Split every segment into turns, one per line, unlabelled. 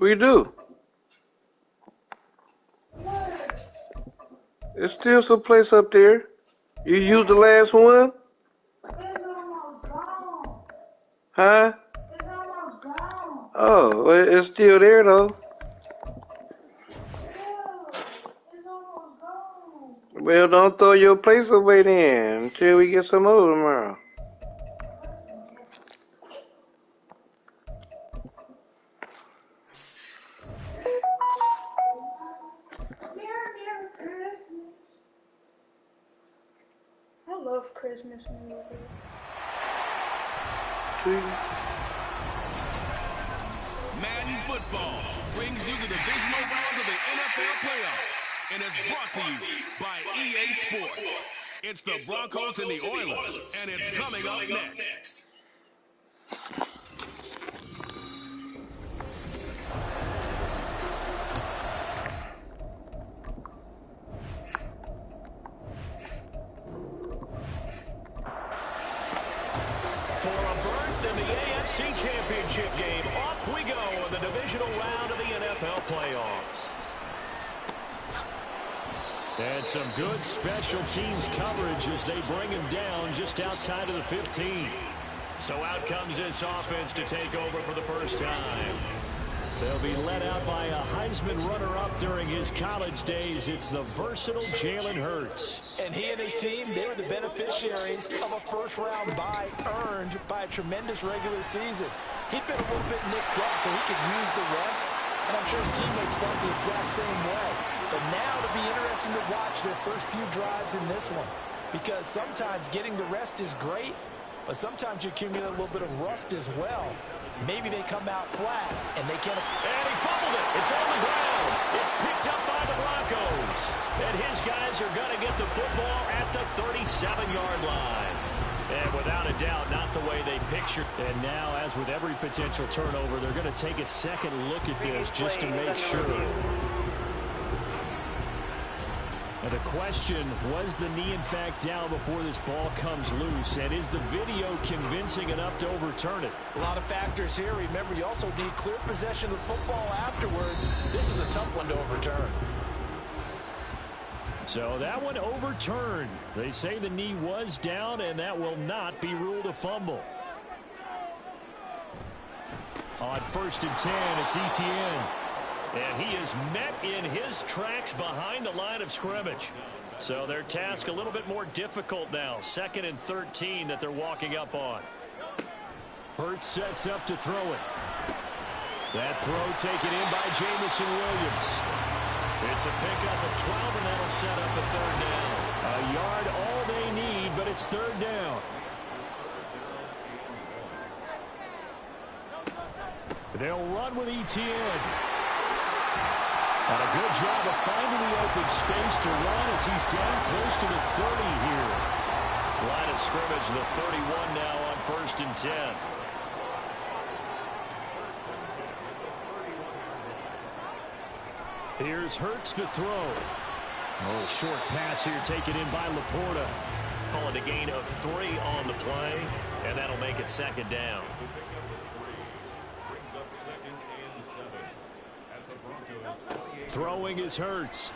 We do. There's still some place up there. You used the last one?
It's almost gone.
Huh?
It's almost gone.
Oh, well, it's still there though.
Yeah, it's almost gone.
Well, don't throw your place away then until we get some more tomorrow.
Merry Christmas. I love Christmas movies.
Madden Football brings you the divisional round of the NFL playoffs and is brought to you by EA Sports. It's the Broncos and the Oilers, and it's coming up next. For a berth in the AFC Championship game, off we go in the divisional round of the NFL playoffs. And some good special teams coverage as they bring him down just outside of the 15. So out comes this offense to take over for the first time. They'll be led out by a Heisman runner-up during his college days. It's the versatile Jalen Hurts.
And he and his team, they were the beneficiaries of a first-round bye earned by a tremendous regular season. He'd been a little bit nicked up, so he could use the rest. And I'm sure his teammates felt the exact same way. But now it'll be interesting to watch their first few drives in this one. Because sometimes getting the rest is great, but sometimes you accumulate a little bit of rust as well. Maybe they come out flat, and they can't...
And he fumbled it. It's on the ground. It's picked up by the Broncos. And his guys are going to get the football at the 37-yard line. And without a doubt, not the way they pictured.
And now, as with every potential turnover, they're going to take a second look at this just to make sure. And the question, was the knee in fact down before this ball comes loose? And is the video convincing enough to overturn it?
A lot of factors here. Remember, you also need clear possession of the football afterwards. This is a tough one to overturn.
So that one overturned. They say the knee was down, and that will not be ruled a fumble. On 1st and 10, it's Etienne.
And he is met in his tracks behind the line of scrimmage. So their task a little bit more difficult now. 2nd and 13 that they're walking up on.
Hurts sets up to throw it. That throw taken in by Jamison Williams.
It's a pickup of 12, and that'll set up the 3rd down.
A yard all they need, but it's 3rd down. They'll run with Etienne. And a good job of finding the open space to run as he's down close to the 30 here.
Line of scrimmage, the 31 now on 1st and 10.
Here's Hurts to throw. A little short pass here taken in by Laporta.
Call it a gain of 3 on the play, and that'll make it 2nd down.
Throwing is Hurts.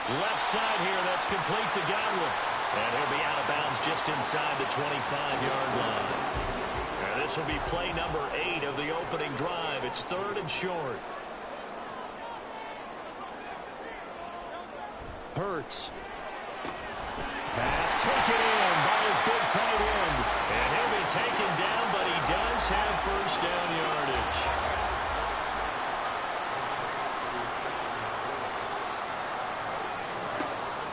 Left side here, that's complete to Godwin. And he'll be out of bounds just inside the 25-yard line. And this will be play number 8 of the opening drive. It's 3rd and short.
Hurts. Pass taken in by his big tight end.
And he'll be taken down, but he does have 1st down yardage.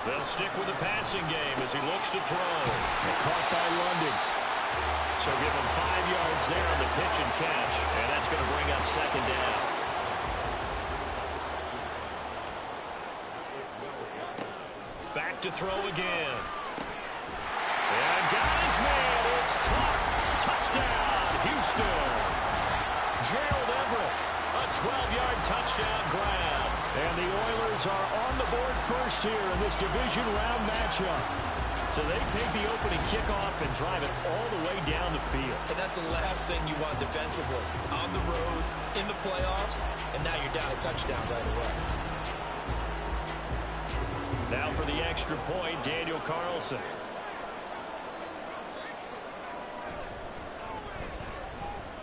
They'll stick with the passing game as he looks to throw.
And caught by London.
So give him 5 yards there on the pitch and catch. And that's going to bring up 2nd down. Back to throw again. And got his man. It's caught. Touchdown, Houston. Gerald Everett, a 12-yard touchdown grab.
And the Oilers are on the board first here in this division round matchup.
So they take the opening kickoff and drive it all the way down the field.
And that's the last thing you want defensively. On the road, in the playoffs, and now you're down a touchdown right away.
Now for the extra point, Daniel Carlson.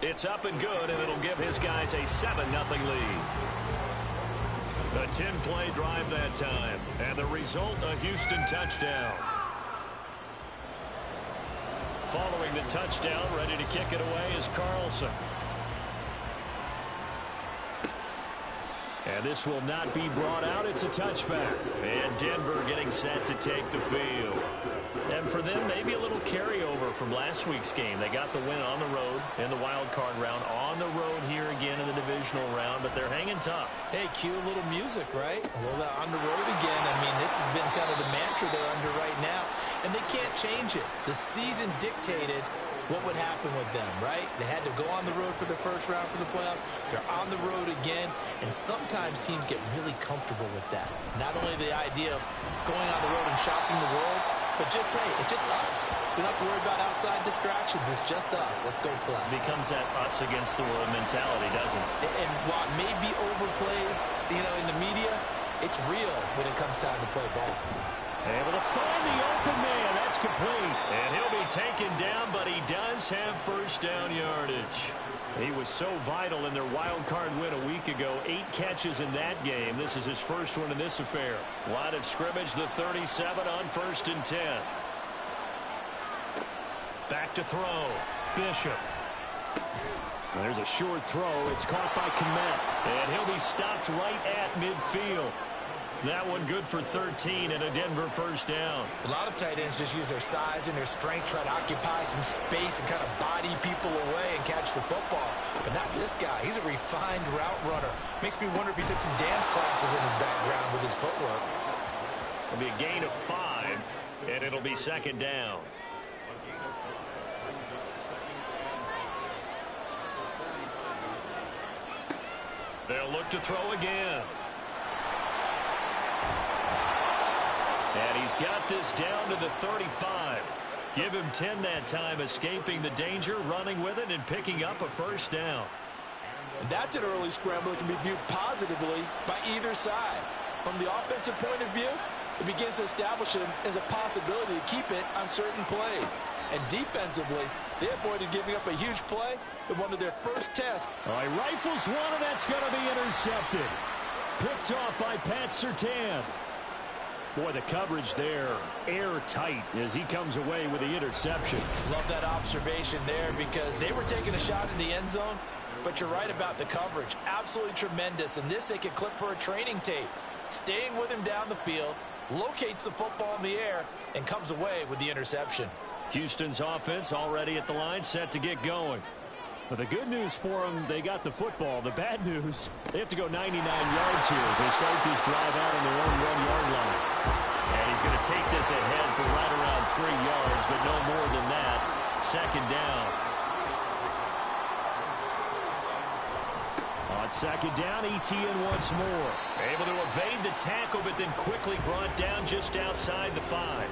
It's up and good, and it'll give his guys a 7-0 lead. A 10-play drive that time, and the result, a Houston touchdown. Following the touchdown, ready to kick it away is Carlson. And this will not be brought out. It's a touchback. And Denver getting set to take the field. And for them, maybe a little carryover from last week's game. They got the win on the road in the wild card round. On the road here again in the divisional round, but they're hanging tough.
Hey, cue a little music, right? A little on the road again. I mean, this has been kind of the mantra they're under right now. And they can't change it. The season dictated what would happen with them, right? They had to go on the road for the first round for the playoffs. They're on the road again, and sometimes teams get really comfortable with that. Not only the idea of going on the road and shocking the world, but just, hey, it's just us. We don't have to worry about outside distractions. It's just us. Let's go play.
It becomes that us against the world mentality, doesn't it?
And while it may be overplayed, in the media, it's real when it comes time to play ball.
Able to find the open man. That's complete. And he'll be taken down, but he does have first down yardage. He was so vital in their wild card win a week ago. 8 catches in that game. This is his first one in this affair. Line of scrimmage, the 37 on 1st and 10. Back to throw. Bishop. There's a short throw. It's caught by Kmet. And he'll be stopped right at midfield. That one good for 13 and a Denver first down.
A lot of tight ends just use their size and their strength, try to occupy some space and kind of body people away and catch the football. But not this guy. He's a refined route runner. Makes me wonder if he took some dance classes in his background with his footwork.
It'll be a gain of 5, and it'll be 2nd down. They'll look to throw again. And he's got this down to the 35. Give him 10 that time, escaping the danger, running with it, and picking up a first down.
And that's an early scramble that can be viewed positively by either side. From the offensive point of view, it begins to establish it as a possibility to keep it on certain plays. And defensively, they avoided giving up a huge play with one of their first tests.
All right, rifles one, and that's going to be intercepted. Picked off by Pat Surtain. Boy, the coverage there, airtight as he comes away with the interception.
Love that observation there because they were taking a shot in the end zone, but you're right about the coverage. Absolutely tremendous. And this they could clip for a training tape. Staying with him down the field, locates the football in the air, and comes away with the interception.
Houston's offense already at the line, set to get going.
But the good news for them, they got the football. The bad news, they have to go 99 yards here as they start this drive out on their own 1-yard line.
And he's going to take this ahead for right around 3 yards, but no more than that. 2nd down.
On 2nd down, Etienne once more.
Able to evade the tackle, but then quickly brought down just outside the 5.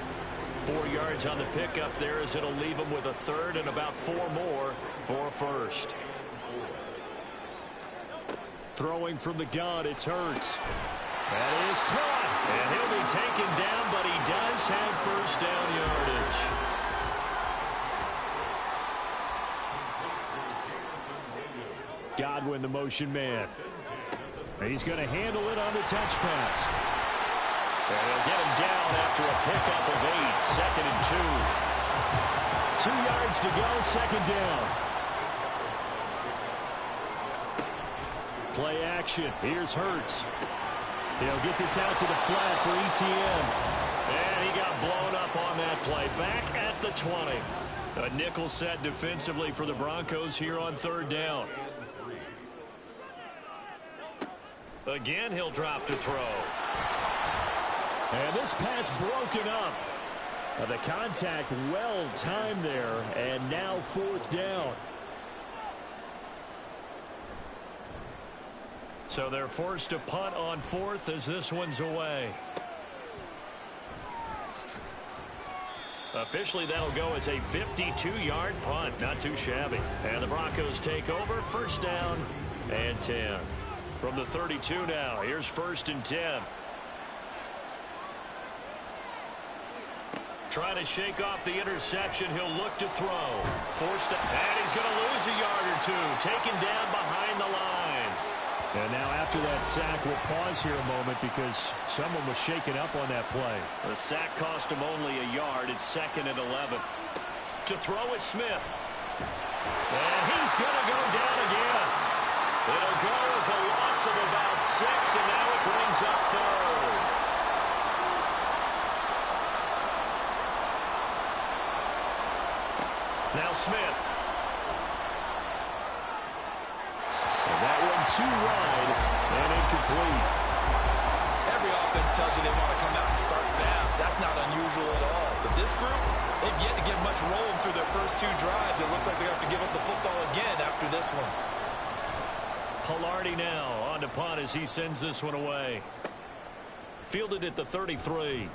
4 yards on the pickup there as it'll leave him with a 3rd and about 4 more for a first.
Throwing from the gun, it's Hurts.
That is caught. And he'll be taken down, but he does have first down yardage.
Godwin, the motion man. He's going to handle it on the touch pass.
And he'll get him down after a pickup of 8. 2nd and 2.
2 yards to go, 2nd down. Play action. Here's Hurts. He'll get this out to the flat for Etienne.
And he got blown up on that play. Back at the 20. A nickel set defensively for the Broncos here on 3rd down. Again, he'll drop to throw.
And this pass broken up. The contact well timed there, and now 4th down.
So they're forced to punt on 4th as this one's away. Officially, that'll go as a 52-yard punt. Not too shabby. And the Broncos take over. First down and 10. From the 32 now, here's 1st and 10. Trying to shake off the interception. He'll look to throw. Forced up. And he's going to lose a yard or two. Taken down behind the line.
And now after that sack, we'll pause here a moment because someone was shaken up on that play.
The sack cost him only a yard. It's 2nd and 11. To throw is Smith. And he's going to go down again. It'll go as a loss of about 6, and now it brings up 3rd. Now Smith.
And that one too wide and incomplete.
Every offense tells you they want to come out and start fast. That's not unusual at all. But this group, they've yet to get much rolling through their first 2 drives. It looks like they're going to have to give up the football again after this one.
Palardy now on to punt as he sends this one away. Fielded at the 33.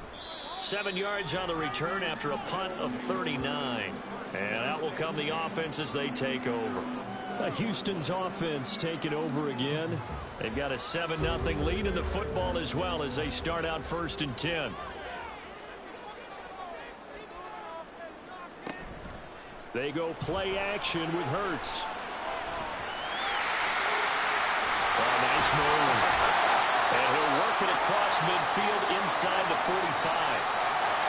7 yards on the return after a punt of 39. And out will come the offense as they take over.
Houston's offense taking over again.
They've got a 7-0 lead in the football as well as they start out 1st and 10.
They go play action with Hurts.
Oh, nice move. And he'll work it across midfield inside the 45.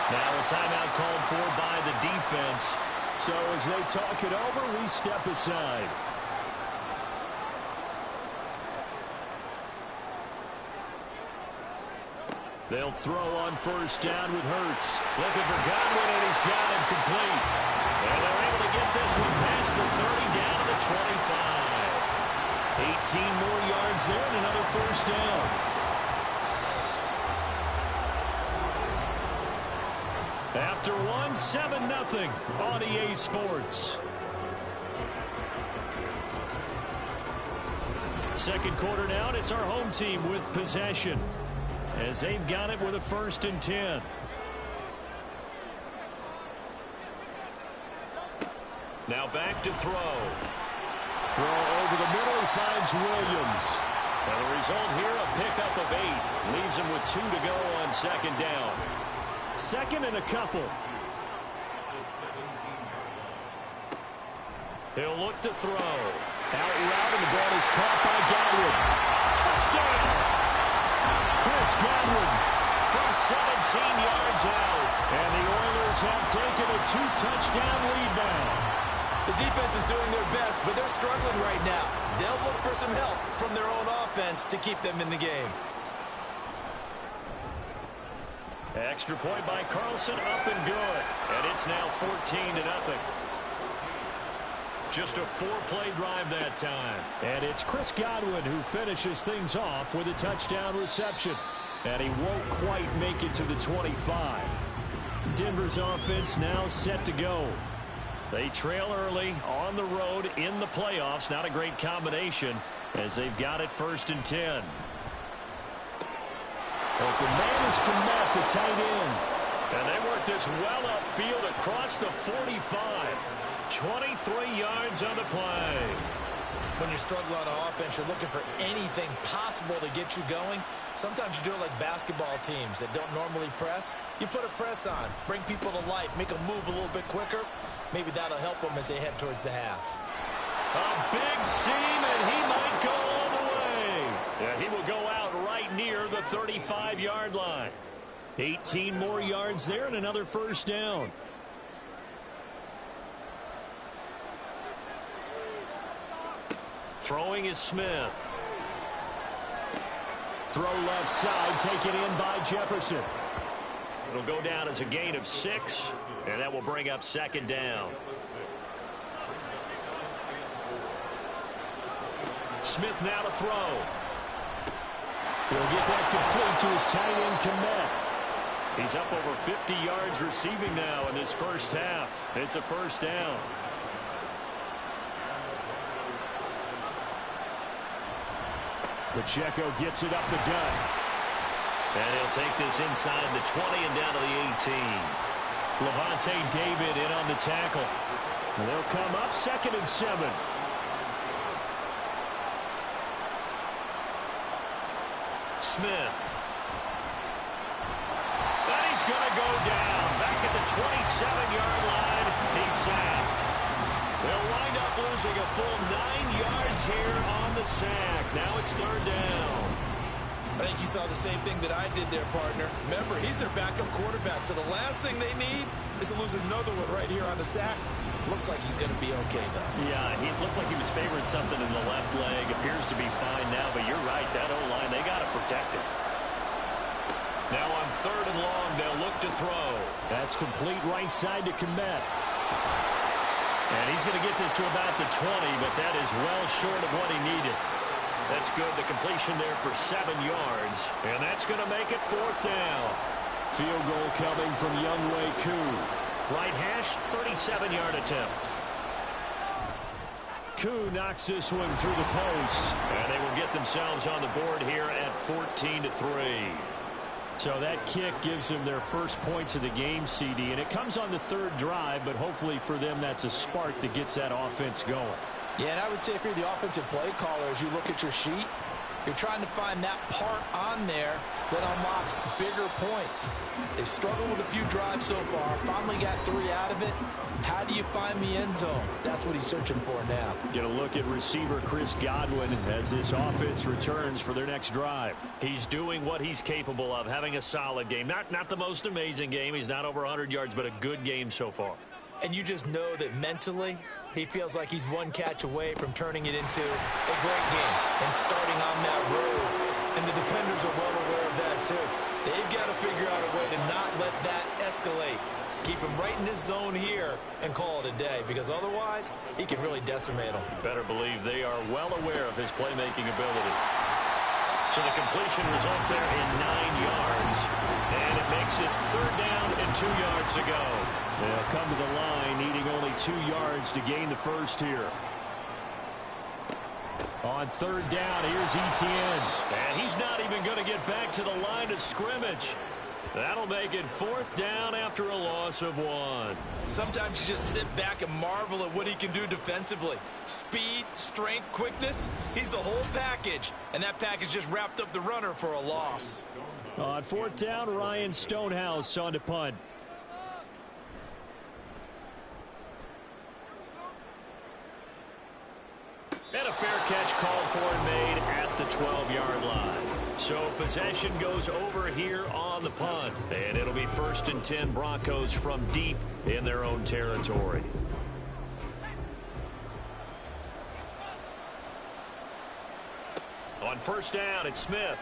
Now a timeout called for by the defense.
So as they talk it over, we step aside. They'll throw on 1st down with Hurts.
Looking for Godwin, and he's got him complete. And they're able to get this one past the 30 down to the 25.
18 more yards there and another 1st down. After one, 7-0 on EA Sports. Second quarter now, and it's our home team with possession as they've got it with a 1st and 10.
Now back to throw.
Throw over the middle, he finds Williams.
And the result here, a pickup of 8. Leaves him with 2 to go on 2nd down.
2nd and a couple.
He'll look to throw.
Out route, and the ball is caught by Godwin.
Touchdown!
Chris Godwin
From 17 yards out.
And the Oilers have taken a 2-touchdown lead now.
The defense is doing their best, but they're struggling right now. They'll look for some help from their own offense to keep them in the game.
Extra point by Carlson, up and good. And it's now 14-0. Just a 4-play drive that time.
And it's Chris Godwin who finishes things off with a touchdown reception. And he won't quite make it to the 25. Denver's offense now set to go.
They trail early on the road in the playoffs. Not a great combination as they've got it 1st and 10.
Open man is Kmet, the tight end.
And they work this well upfield across the 45. 23 yards on the play.
When you struggle on offense, you're looking for anything possible to get you going. Sometimes you do it like basketball teams that don't normally press. You put a press on, bring people to life, make them move a little bit quicker. Maybe that'll help them as they head towards the half.
A big seam, and he might go all the way. Yeah, he will go out right near the 35-yard line.
18 more yards there and another 1st down.
Throwing is Smith.
Throw left side, taken in by Jefferson.
It'll go down as a gain of 6, and that will bring up 2nd down. Smith now to throw.
He'll get that complete to his tight end, Kmet.
He's up over 50 yards receiving now in this first half. It's a 1st down.
Pacheco gets it up the gut.
And he'll take this inside the 20 and down to the 18.
Levante David in on the tackle. And they'll come up 2nd and 7. Smith. And he's going to go down. Back at the 27-yard line. He's sacked. They'll wind up losing a full 9 yards here on the sack. Now it's 3rd down.
I think you saw the same thing that I did there, partner. Remember, he's their backup quarterback, so the last thing they need is to lose another one right here on the sack. Looks like he's going to be okay, though.
Yeah, he looked like he was favoring something in the left leg. Appears to be fine now, but you're right. That O-line, they got to protect it. Now on 3rd and long, they'll look to throw. That's complete right side to Kmet. And he's going to get this to about the 20, but that is well short of what he needed. That's good. The completion there for 7 yards. And that's going to make it 4th down. Field goal coming from Younghoe Koo. Right hash, 37-yard attempt. Koo knocks this one through the post. And they will get themselves on the board here at 14-3. So that kick gives them their first points of the game, CD. And it comes on the 3rd drive, but hopefully for them that's a spark that gets that offense going.
Yeah, and I would say if you're the offensive play caller, as you look at your sheet, you're trying to find that part on there that unlocks bigger points. They've struggled with a few drives so far, finally got 3 out of it. How do you find the end zone? That's what he's searching for now.
Get a look at receiver Chris Godwin as this offense returns for their next drive. He's doing what he's capable of, having a solid game. Not the most amazing game. He's not over 100 yards, but a good game so far.
And you just know that mentally, he feels like he's one catch away from turning it into a great game and starting on that road. And the defenders are well aware of that, too. They've got to figure out a way to not let that escalate. Keep him right in this zone here and call it a day, because otherwise, he can really decimate them.
Better believe they are well aware of his playmaking ability. So the completion results there in 9 yards. And it makes it 3rd down and 2 yards to go. They'll come to the line, needing only 2 yards to gain the first here. On 3rd down, here's Etienne. And he's not even going to get back to the line of scrimmage. That'll make it 4th down after a loss of 1.
Sometimes you just sit back and marvel at what he can do defensively. Speed, strength, quickness, he's the whole package. And that package just wrapped up the runner for a loss.
On 4th down, Ryan Stonehouse on to punt. And a fair catch called for and made at the 12-yard line. So possession goes over here on the punt. And it'll be 1st and 10 Broncos from deep in their own territory. On 1st down, it's Smith.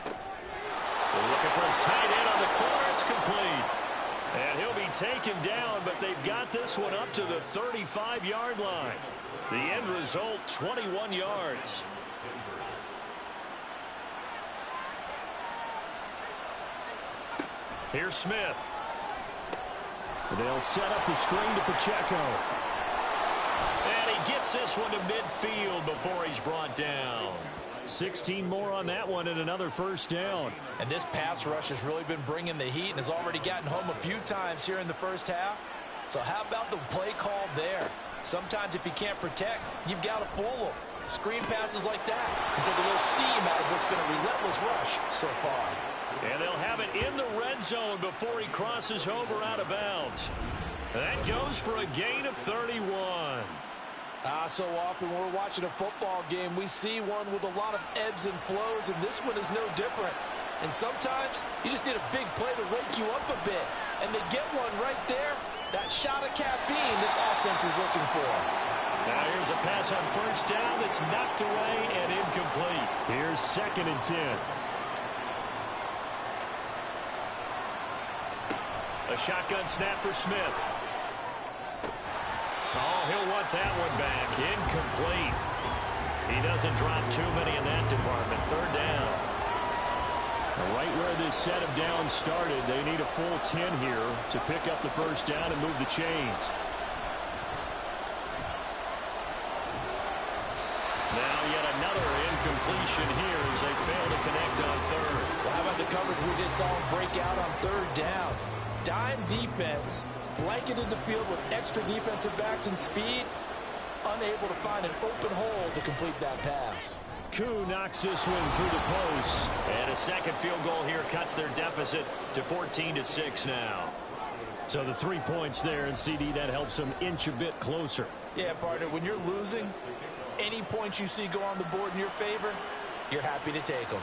They're looking for his tight end on the corner. It's complete. And he'll be taken down, but they've got this one up to the 35-yard line. The end result, 21 yards. Here's Smith. They'll set up the screen to Pacheco. And he gets this one to midfield before he's brought down. 16 more on that one and another 1st down.
And this pass rush has really been bringing the heat and has already gotten home a few times here in the 1st half. So how about the play call there? Sometimes if you can't protect, you've got to fool them. Screen passes like that and take a little steam out of what's been a relentless rush so far.
And they'll have it in the red zone before he crosses over out of bounds. That goes for a gain of 31.
So often when we're watching a football game, we see one with a lot of ebbs and flows, and this one is no different. And sometimes you just need a big play to wake you up a bit. And they get one right there. That shot of caffeine this offense was looking for.
Now here's a pass on 1st down that's knocked away and incomplete. Here's 2nd and 10. A shotgun snap for Smith. Oh, he'll want that one back. Incomplete. He doesn't drop too many in that department. 3rd down. Right where this set of downs started, they need a full 10 here to pick up the 1st down and move the chains. Now yet another incompletion here as they fail to connect on 3rd.
Well, how about the coverage we just saw him break out on 3rd down? dime defense, blanketed the field with extra defensive backs and speed, unable to find an open hole to complete that pass.
Koo knocks this one through the post. And a second field goal here cuts their deficit to 14-6 now. So the 3 points there, and CD, that helps them inch a bit closer.
Yeah, partner, when you're losing, any points you see go on the board in your favor, you're happy to take them.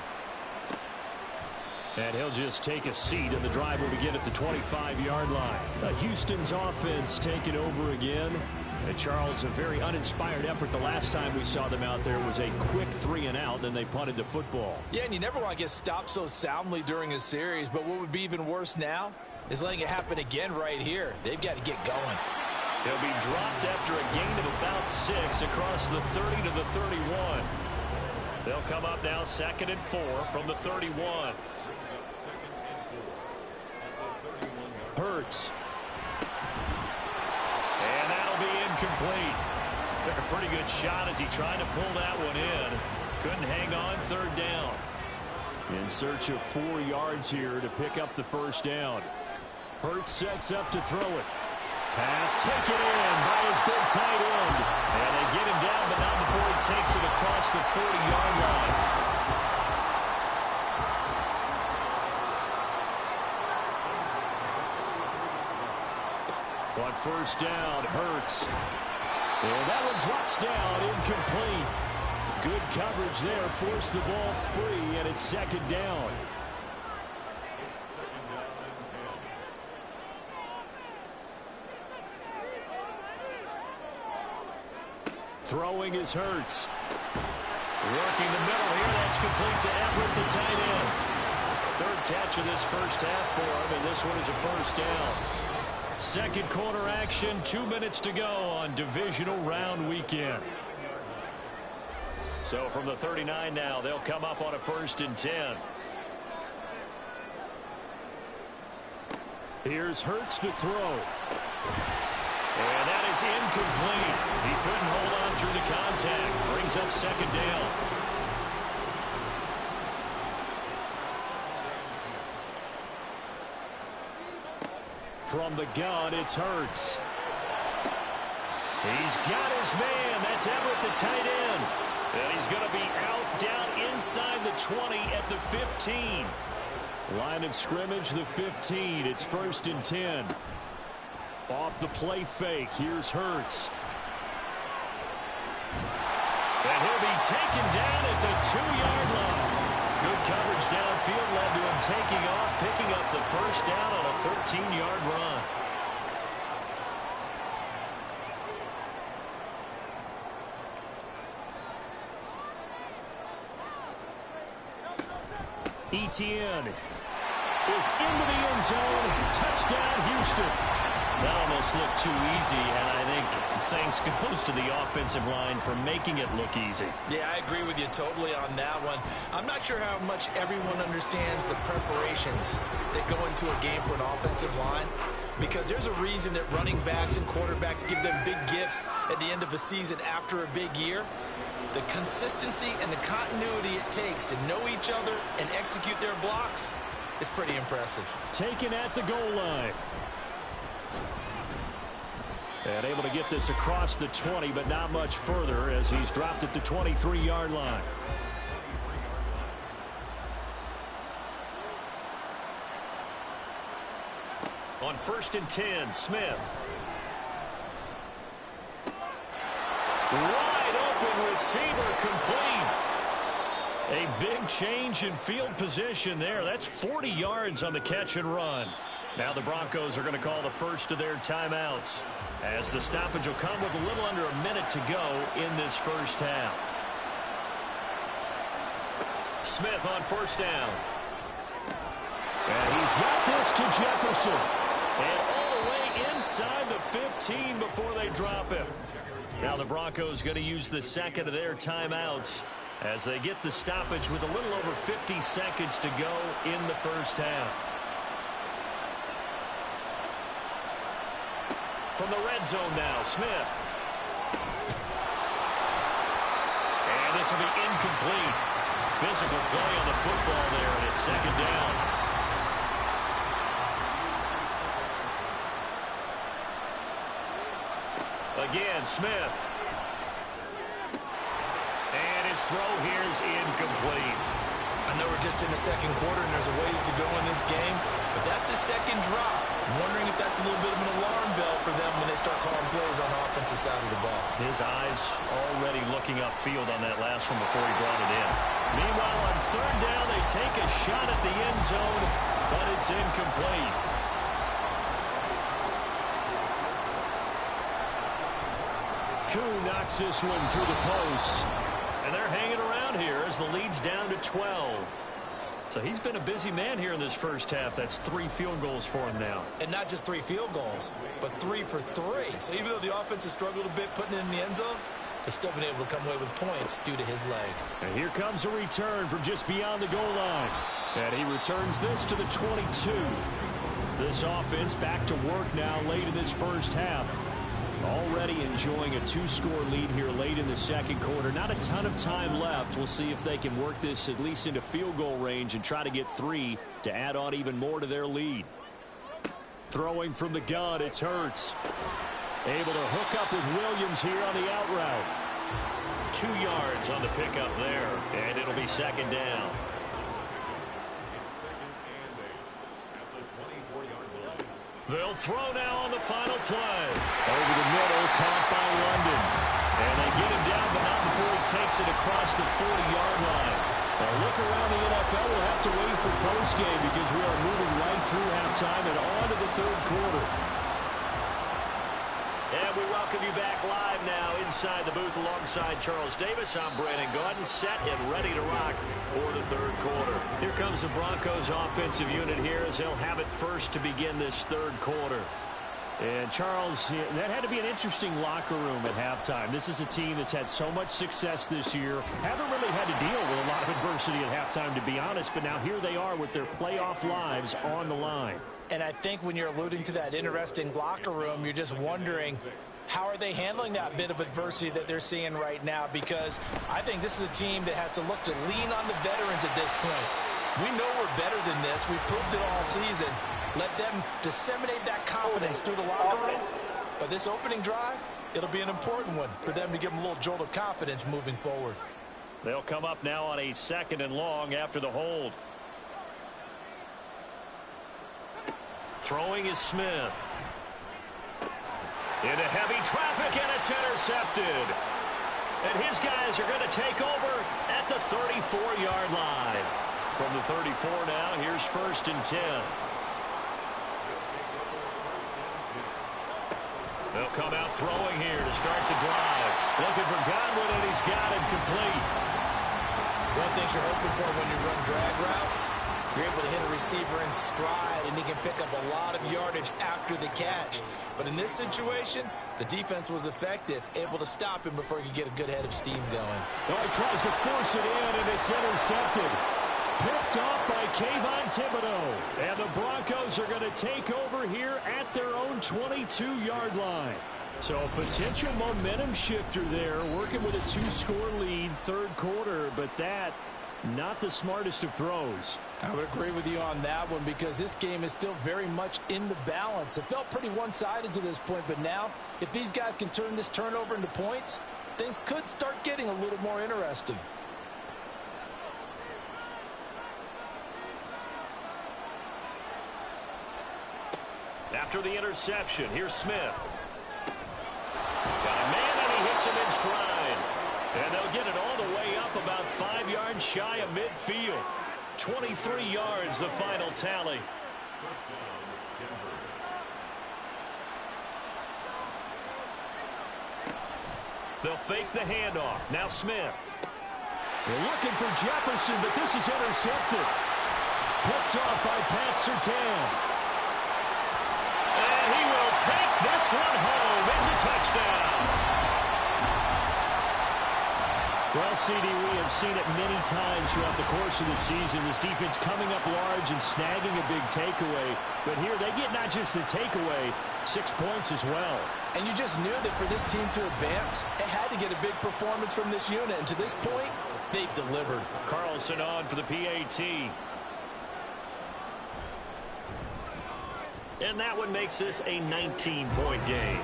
And he'll just take a seat, and the drive will begin at the 25-yard line. Houston's offense taking over again. And Charles, a very uninspired effort. The last time we saw them out there was a quick 3-and-out, then they punted the football.
Yeah, and you never want to get stopped so soundly during a series, but what would be even worse now is letting it happen again right here. They've got to get going.
He'll be dropped after a gain of about 6 across the 30 to the 31. They'll come up now 2nd and 4 from the 31. Hurts. And that'll be incomplete. Took a pretty good shot as he tried to pull that one in. Couldn't hang on, 3rd down. In search of 4 yards here to pick up the first down. Hurts sets up to throw it. Pass taken in by his big tight end. And they get him down, but not before he takes it across the 40-yard line. On first down, Hurts. And that one drops down, incomplete. Good coverage there, forced the ball free, and it's 2nd down. Throwing is Hurts. Working the middle here, that's complete to Everett, the tight end. 3rd catch of this first half for him, and this one is a first down. 2nd quarter action, 2 minutes to go on divisional round weekend. So from the 39 now, they'll come up on a 1st and 10. Here's Hurts to throw. And that is incomplete. He couldn't hold on through the contact. Brings up 2nd down. From the gun, it's Hurts. He's got his man. That's Everett, the tight end. And he's going to be out down inside the 20 at the 15. Line of scrimmage, the 15. It's 1st and 10. Off the play fake. Here's Hurts. And he'll be taken down at the 2-yard line. Good coverage downfield led to him taking off, picking up the first down on a 13-yard run. Etienne is into the end zone. Touchdown, Houston. That almost looked too easy, and I think thanks goes to the offensive line for making it look easy.
Yeah, I agree with you totally on that one. I'm not sure how much everyone understands the preparations that go into a game for an offensive line, because there's a reason that running backs and quarterbacks give them big gifts at the end of the season after a big year. The consistency and the continuity it takes to know each other and execute their blocks is pretty impressive.
Taken at the goal line. And able to get this across the 20, but not much further as he's dropped at the 23-yard line. On 1st and 10, Smith. Wide open receiver, complete. A big change in field position there. That's 40 yards on the catch and run. Now the Broncos are going to call the first of their timeouts, as the stoppage will come with a little under a minute to go in this first half. Smith on 1st down. And he's got this to Jefferson. And all the way inside the 15 before they drop him. Now the Broncos going to use the 2nd of their timeouts as they get the stoppage with a little over 50 seconds to go in the first half. From the red zone now, Smith. And this will be incomplete. Physical play on the football there, and it's 2nd down. Again, Smith. And his throw here is incomplete.
I know we're just in the second quarter and there's a ways to go in this game, but that's a second drop. I'm wondering if that's a little bit of an alarm bell for them when they start calling plays on the offensive side of the ball.
His eyes already looking upfield on that last one before he brought it in. Meanwhile, on third down, they take a shot at the end zone, but it's incomplete. Koo knocks this one through the post. And they're hanging around here as the lead's down to 12. So he's been a busy man here in this first half. That's 3 field goals for him now.
And not just 3 field goals, but 3 for 3. So even though the offense has struggled a bit putting it in the end zone, they've still been able to come away with points due to his leg.
And here comes a return from just beyond the goal line. And he returns this to the 22. This offense back to work now late in this first half. Already enjoying a 2-score lead here late in the second quarter. Not a ton of time left. We'll see if they can work this at least into field goal range and try to get 3 to add on even more to their lead. Throwing from the gun, it's Hurts. Able to hook up with Williams here on the out route. 2 yards on the pickup there, and it'll be second down. They'll throw now on the final play. Over the middle, caught by London. And they get him down, but not before he takes it across the 40-yard line. A look around the NFL, we'll have to wait for postgame because we are moving right through halftime and on to the third quarter. And we welcome you back live now inside the booth alongside Charles Davis. I'm Brandon Gaudin, set and ready to rock for the third quarter. Here comes the Broncos offensive unit here as they'll have it first to begin this third quarter. And Charles, that had to be an interesting locker room at halftime. This is a team that's had so much success this year. Haven't really had to deal with a lot of adversity at halftime, to be honest. But now here they are with their playoff lives on the line.
And I think when you're alluding to that interesting locker room, you're just wondering, how are they handling that bit of adversity that they're seeing right now? Because I think this is a team that has to look to lean on the veterans at this point. We know we're better than this. We've proved it all season. Let them disseminate that confidence through the locker room. But this opening drive, it'll be an important one for them to give them a little jolt of confidence moving forward.
They'll come up now on a 2nd and long after the hold. Throwing is Smith. Into heavy traffic, and it's intercepted. And his guys are going to take over at the 34-yard line. From the 34 now, here's 1st and 10. They'll come out throwing here to start the drive. Looking for Godwin, and he's got it complete.
One thing you're hoping for when you run drag routes, you're able to hit a receiver in stride, and he can pick up a lot of yardage after the catch. But in this situation, the defense was effective, able to stop him before he could get a good head of steam going.
Oh, he tries to force it in, and it's intercepted. Picked off by Kayvon Thibodeaux. And the Broncos are going to take over here at their own 22-yard line. So a potential momentum shifter there, working with a 2-score lead, third quarter, but that, not the smartest of throws.
I would agree with you on that one because this game is still very much in the balance. It felt pretty one-sided to this point, but now, if these guys can turn this turnover into points, things could start getting a little more interesting.
After the interception, here's Smith. Got a man, and he hits him in stride. And they'll get it all the way up about 5 yards shy of midfield. 23 yards, the final tally. They'll fake the handoff. Now Smith. They're looking for Jefferson, but this is intercepted. Picked off by Pat Surtain. And he will take this one home. It's a touchdown. Well, CD, we have seen it many times throughout the course of the season. This defense coming up large and snagging a big takeaway. But here they get not just the takeaway, 6 points as well.
And you just knew that for this team to advance, it had to get a big performance from this unit. And to this point, they've delivered.
Carlson on for the PAT. And that one makes this a 19-point game.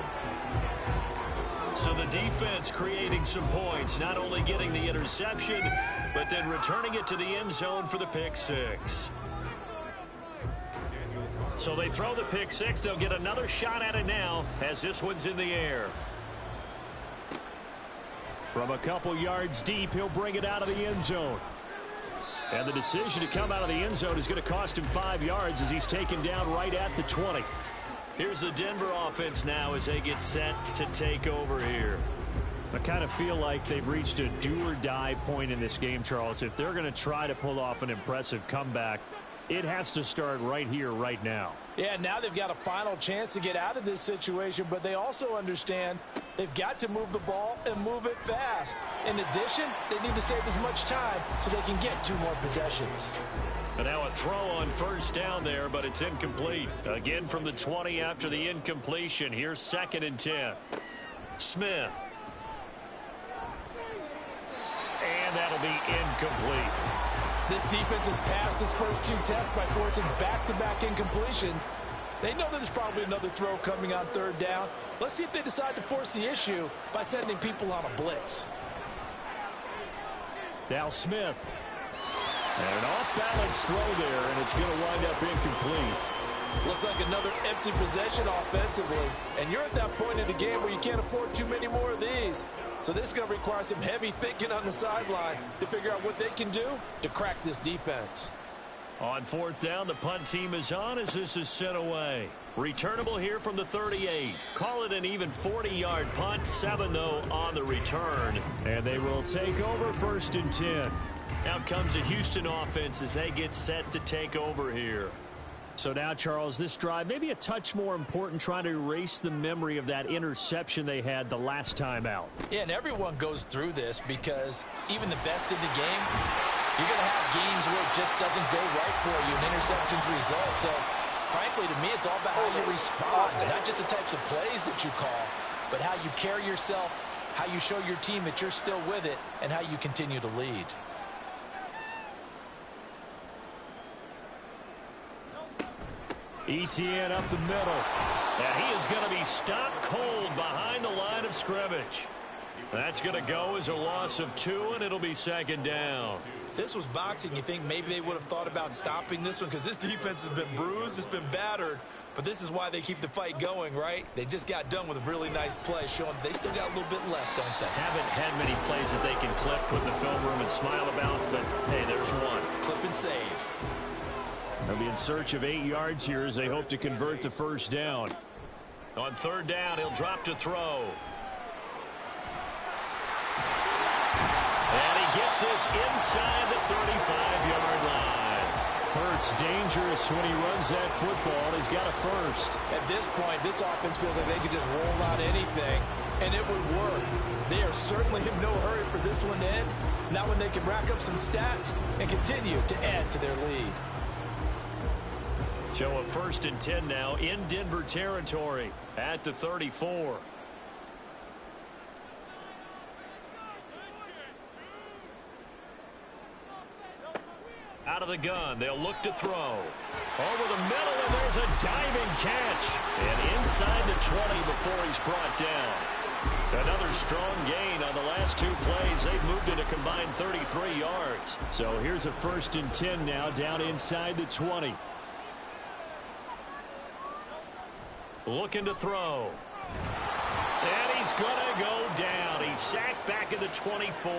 So the defense creating some points, not only getting the interception, but then returning it to the end zone for the pick six. So they throw the pick six. They'll get another shot at it now as this one's in the air. From a couple yards deep, he'll bring it out of the end zone. And the decision to come out of the end zone is going to cost him 5 yards as he's taken down right at the 20. Here's the Denver offense now as they get set to take over here. I kind of feel like they've reached a do-or-die point in this game, Charles. If they're going to try to pull off an impressive comeback, it has to start right here, right now.
Yeah, now they've got a final chance to get out of this situation, but they also understand they've got to move the ball and move it fast. In addition, they need to save as much time so they can get 2 more possessions.
And now a throw on first down there, but it's incomplete. Again from the 20 after the incompletion. Here's 2nd and 10. Smith. And that'll be incomplete.
This defense has passed its first 2 tests by forcing back-to-back incompletions. They know that there's probably another throw coming on 3rd down. Let's see if they decide to force the issue by sending people on a blitz.
Now Smith. And an off-balance throw there, and it's going to wind up incomplete.
Looks like another empty possession offensively. And you're at that point in the game where you can't afford too many more of these. So this is going to require some heavy thinking on the sideline to figure out what they can do to crack this defense.
On 4th down, the punt team is on as this is sent away. Returnable here from the 38. Call it an even 40-yard punt. 7, though, on the return. And they will take over 1st and 10. Out comes the Houston offense as they get set to take over here. So now, Charles, this drive maybe a touch more important, trying to erase the memory of that interception they had the last time out.
Yeah, and everyone goes through this because even the best in the game, you're going to have games where it just doesn't go right for you and interceptions result. So, frankly, to me, it's all about how you respond, not just the types of plays that you call, but how you carry yourself, how you show your team that you're still with it, and how you continue to lead.
Etienne up the middle. And he is going to be stopped cold behind the line of scrimmage. That's going to go as a loss of 2, and it'll be 2nd down.
If this was boxing, you think maybe they would have thought about stopping this one because this defense has been bruised, it's been battered, but this is why they keep the fight going, right? They just got done with a really nice play, showing they still got a little bit left, don't they?
Haven't had many plays that they can clip, put in the film room, and smile about, but, hey, there's one.
Clip and save.
They'll be in search of 8 yards here as they hope to convert the 1st down. On 3rd down, he'll drop to throw. And he gets this inside the 35-yard line. Hurts dangerous when he runs that football. He's got a 1st.
At this point, this offense feels like they could just roll out anything, and it would work. They are certainly in no hurry for this one to end. Not when they can rack up some stats and continue to add to their lead.
So a 1st and 10 now in Denver territory at the 34. Out of the gun, they'll look to throw. Over the middle, and there's a diving catch. And inside the 20 before he's brought down. Another strong gain on the last 2 plays. They've moved it a combined 33 yards. So here's a 1st and 10 now down inside the 20. Looking to throw. And he's going to go down. He's sacked back at the 24.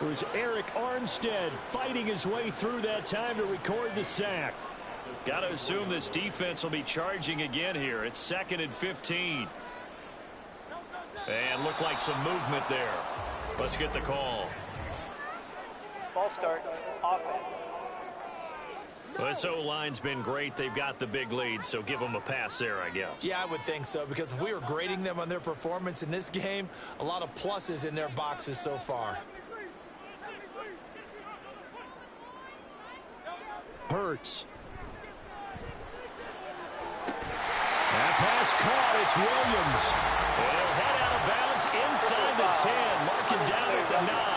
It was Eric Armstead fighting his way through that time to record the sack. Got to assume this defense will be charging again here. It's 2nd and 15. And looked like some movement there. Let's get the call.
Ball start, offense.
Well, this O-line's been great. They've got the big lead, so give them a pass there, I guess.
Yeah, I would think so, because if we were grading them on their performance in this game, a lot of pluses in their boxes so far.
Hurts. That pass caught. It's Williams. And he'll head out of bounds inside the 10. Mark him down at the 9.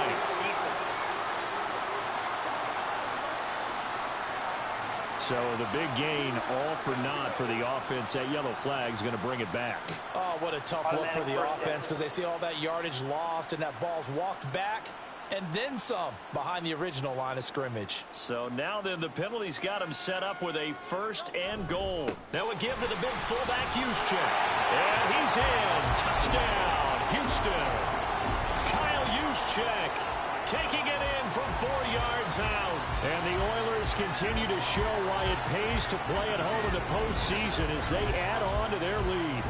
So the big gain, all for naught for the offense. That yellow flag is going to bring it back.
Oh, what a tough look for the offense, because they see all that yardage lost and that ball's walked back and then some behind the original line of scrimmage.
So now then the penalty's got him set up with a 1st and goal. That would give to the big fullback Juszczyk. And he's in. Touchdown, Houston. Kyle Juszczyk taking it in from 4 yards out. And the Oilers continue to show why it pays to play at home in the postseason as they add on to their lead.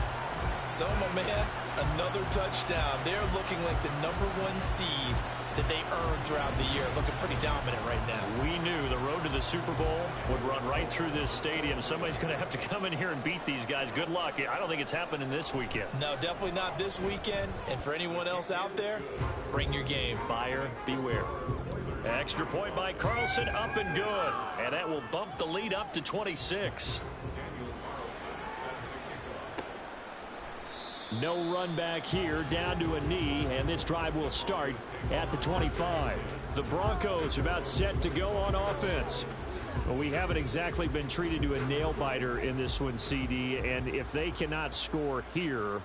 So, my man, another touchdown. They're looking like the #1 seed that they earned throughout the year. Looking pretty dominant right now.
We knew the road to the Super Bowl would run right through this stadium. Somebody's going to have to come in here and beat these guys. Good luck. I don't think it's happening this weekend.
No, definitely not this weekend. And for anyone else out there, bring your game.
Buyer beware. Extra point by Carlson, up and good. And that will bump the lead up to 26. No run back here, down to a knee, and this drive will start at the 25. The Broncos about set to go on offense. Well, we haven't exactly been treated to a nail-biter in this one, CD, and if they cannot score here,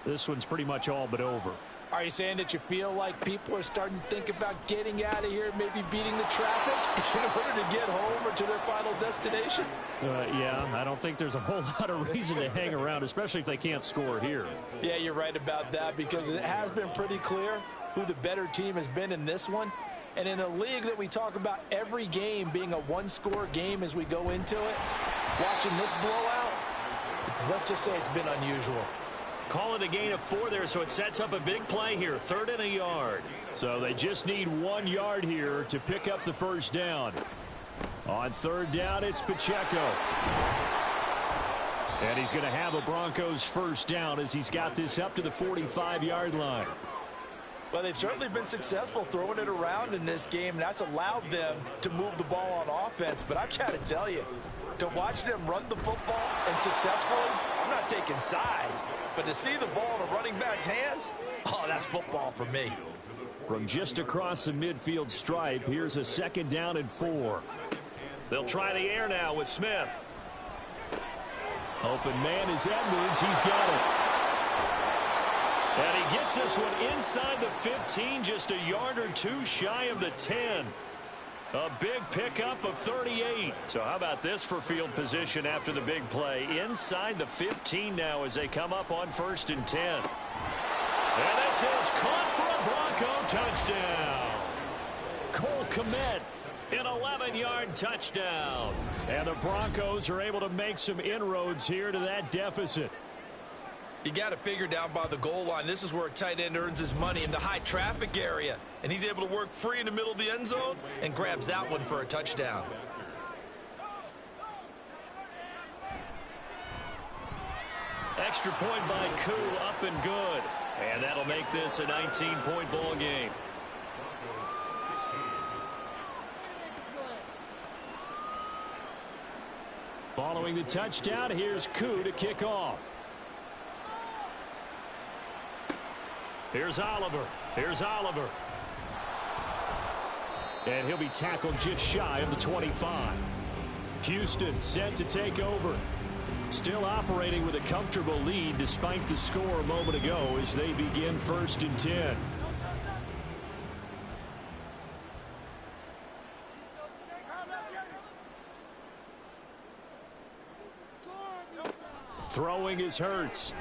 this one's pretty much all but over.
Are you saying that you feel like people are starting to think about getting out of here, maybe beating the traffic in order to get home or to their final destination?
Yeah, I don't think there's a whole lot of reason to hang around, especially if they can't score here.
Yeah, you're right about that, because it has been pretty clear who the better team has been in this one. And in a league that we talk about every game being a one-score game as we go into it, watching this blowout, let's just say it's been unusual.
Call it a gain of 4 there, so it sets up a big play here. 3rd and a yard. So they just need 1 yard here to pick up the first down. On 3rd down, it's Pacheco. And he's going to have a Broncos first down as he's got this up to the 45-yard line.
Well, they've certainly been successful throwing it around in this game. That's allowed them to move the ball on offense. But I've got to tell you, to watch them run the football and successfully, I'm not taking sides. But to see the ball in a running back's hands, oh, that's football for me.
From just across the midfield stripe, here's a 2nd down and 4. They'll try the air now with Smith. Open man is Edmonds. He's got it. And he gets this one inside the 15, just a yard or 2 shy of the 10. A big pickup of 38. So how about this for field position after the big play? Inside the 15 now as they come up on 1st and 10. And this is caught for a Bronco touchdown. Cole Kmet, an 11-yard touchdown. And the Broncos are able to make some inroads here to that deficit.
You got to figure down by the goal line. This is where a tight end earns his money, in the high traffic area. And he's able to work free in the middle of the end zone and grabs that one for a touchdown.
Extra point by Koo, up and good. And that'll make this a 19-point ball game. Following the touchdown, here's Koo to kick off. Here's Oliver. Here's Oliver. And he'll be tackled just shy of the 25. Houston set to take over. Still operating with a comfortable lead despite the score a moment ago as they begin 1st and 10. Throwing is Hurts.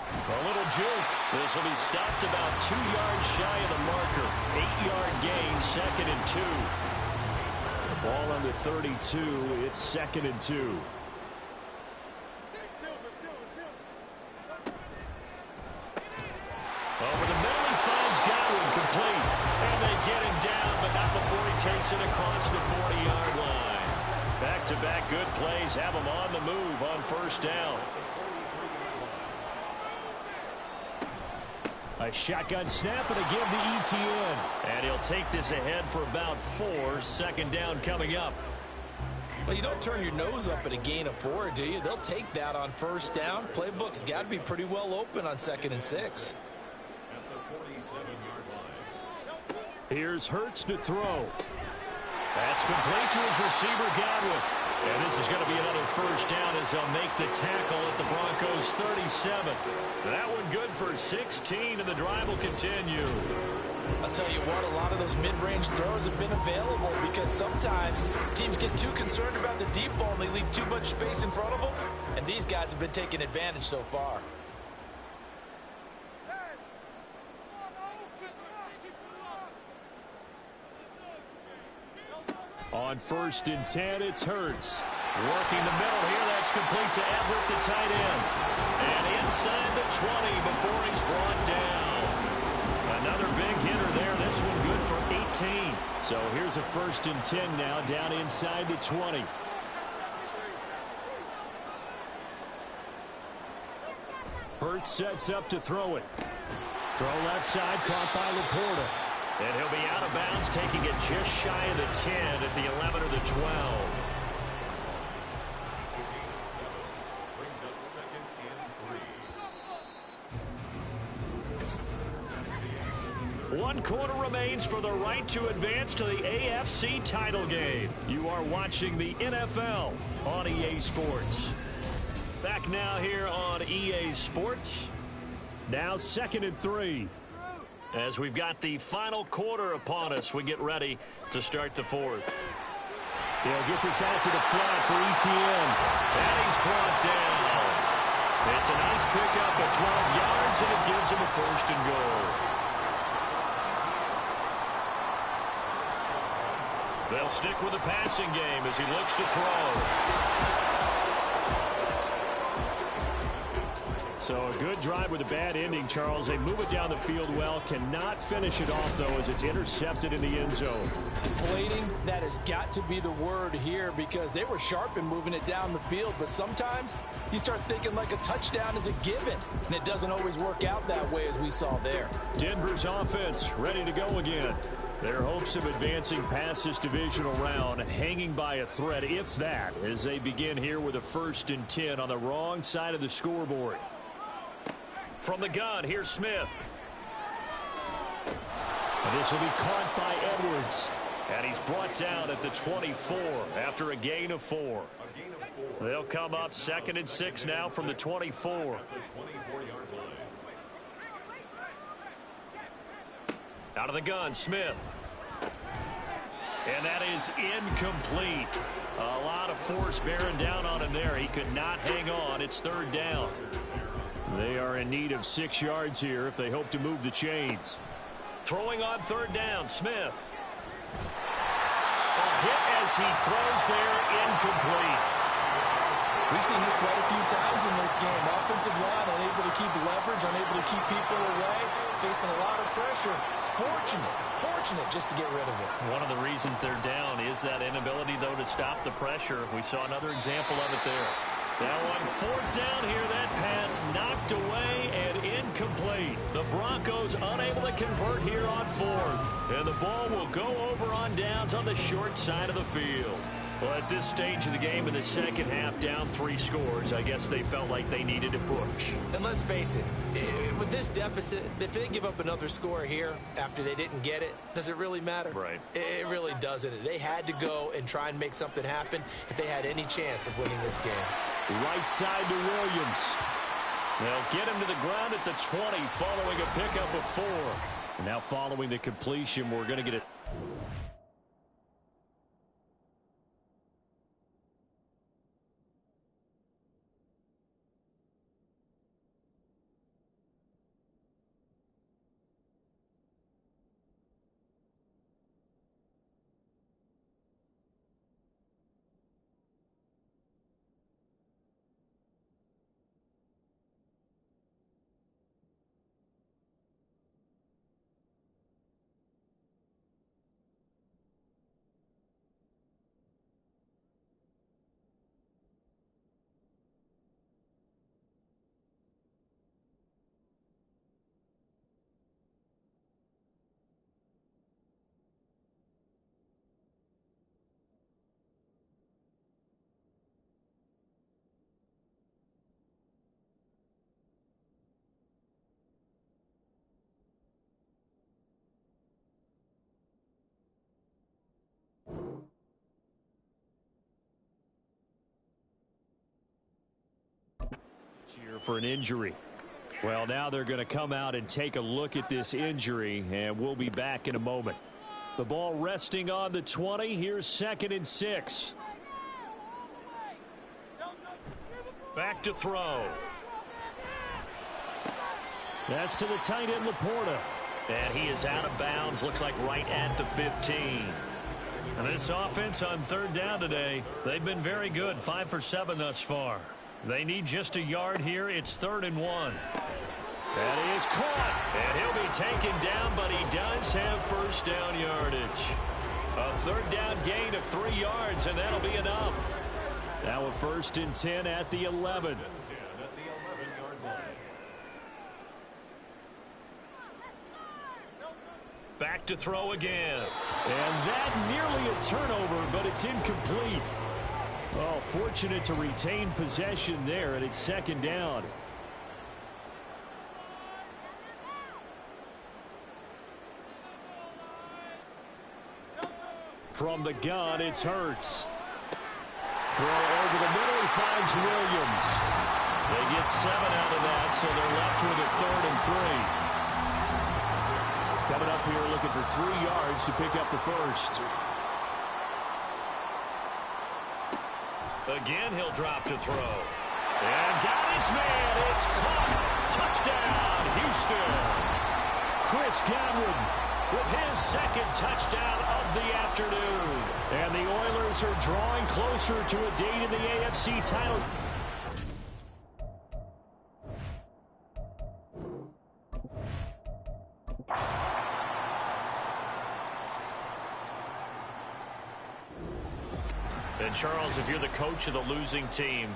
A little juke. This will be stopped about 2 yards shy of the marker. 8-yard gain, 2nd and 2. The ball on the 32. It's 2nd and 2. Over the middle, he finds Godwin, complete. And they get him down, but not before he takes it across the 40-yard line. Back-to-back good plays have him on the move on 1st down. A shotgun snap and a give to Etienne. And he'll take this ahead for about 4. 2nd down coming up.
Well, you don't turn your nose up at a gain of 4, do you? They'll take that on 1st down. Playbook's got to be pretty well open on 2nd and 6.
Here's Hurts to throw. That's complete to his receiver, Godwin. And this is going to be another first down as they'll make the tackle at the Broncos' 37. That one good for 16, and the drive will continue.
I'll tell you what, a lot of those mid-range throws have been available because sometimes teams get too concerned about the deep ball and they leave too much space in front of them. And these guys have been taking advantage so far.
On 1st and 10, it's Hurts. Working the middle here, that's complete to Everett, the tight end. And inside the 20 before he's brought down. Another big hitter there. This one good for 18. So here's a 1st and 10 now, down inside the 20. Hurts sets up to throw it. Throw left side, caught by Laporta. And he'll be out of bounds, taking it just shy of the 10 at the 11 or the 12.
Brings up 2nd and 3.
1 quarter remains for the right to advance to the AFC title game. You are watching the NFL on EA Sports. Back now here on EA Sports. Now 2nd and 3. As we've got the final quarter upon us, we get ready to start the 4th. He'll get this out to the flat for ETN. And he's brought down. It's a nice pickup of 12 yards, and it gives him a 1st and goal. They'll stick with the passing game as he looks to throw. So a good drive with a bad ending, Charles. They move it down the field well. Cannot finish it off, though, as it's intercepted in the end zone.
Deflating, that has got to be the word here because they were sharp in moving it down the field. But sometimes you start thinking like a touchdown is a given. And it doesn't always work out that way as we saw there.
Denver's offense ready to go again. Their hopes of advancing past this divisional round hanging by a thread, if that, as they begin here with a 1st and 10 on the wrong side of the scoreboard. From the gun, here's Smith. And this will be caught by Edwards. And he's brought down at the 24 after a gain of 4. They'll come up 2nd and 6 now from the 24. Out of the gun, Smith. And that is incomplete. A lot of force bearing down on him there. He could not hang on. It's 3rd down. They are in need of 6 yards here if they hope to move the chains. Throwing on 3rd down, Smith. A hit as he throws there, incomplete.
We've seen this quite a few times in this game. Offensive line unable to keep leverage, unable to keep people away, facing a lot of pressure. Fortunate just to get rid of it.
One of the reasons they're down is that inability, though, to stop the pressure. We saw another example of it there. Now on 4th down here, that pass knocked away and incomplete. The Broncos unable to convert here on 4th. And the ball will go over on downs on the short side of the field. Well, at this stage of the game in the second half, down 3 scores, I guess they felt like they needed to push.
And let's face it, with this deficit, if they give up another score here after they didn't get it, does it really matter?
Right.
It really doesn't. They had to go and try and make something happen if they had any chance of winning this game.
Right side to Williams. They'll get him to the ground at the 20 following a pickup of 4. And now following the completion, we're going to get it. here for an injury. Well, now they're going to come out and take a look at this injury, and we'll be back in a moment. The ball resting on the 20. Here's 2nd and 6. Back to throw. That's to the tight end, Laporta. And he is out of bounds, looks like right at the 15. And this offense on 3rd down today, they've been very good, 5 for 7 thus far. They need just a yard here. It's 3rd and 1. That is caught. And he'll be taken down, but he does have first down yardage. A 3rd down gain of 3 yards, and that'll be enough. Now a 1st and 10 at the 11. Back to throw again. And that nearly a turnover, but it's incomplete. Oh, fortunate to retain possession there, and it's 2nd down. From the gun, it's Hurts. Throw over the middle, he finds Williams. They get 7 out of that, so they're left with a 3rd and 3. Coming up here looking for 3 yards to pick up the first. Again, he'll drop to throw. And got his man. It's caught. Touchdown, Houston. Chris Godwin with his 2nd touchdown of the afternoon. And the Oilers are drawing closer to a date in the AFC title. And Charles, if you're the coach of the losing team,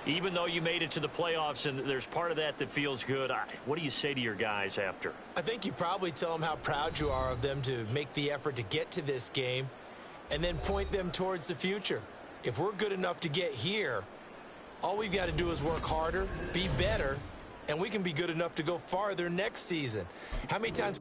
even though you made it to the playoffs and there's part of that that feels good, what do you say to your guys after?
I think you probably tell them how proud you are of them to make the effort to get to this game and then point them towards the future. If we're good enough to get here, all we've got to do is work harder, be better, and we can be good enough to go farther next season. How many times...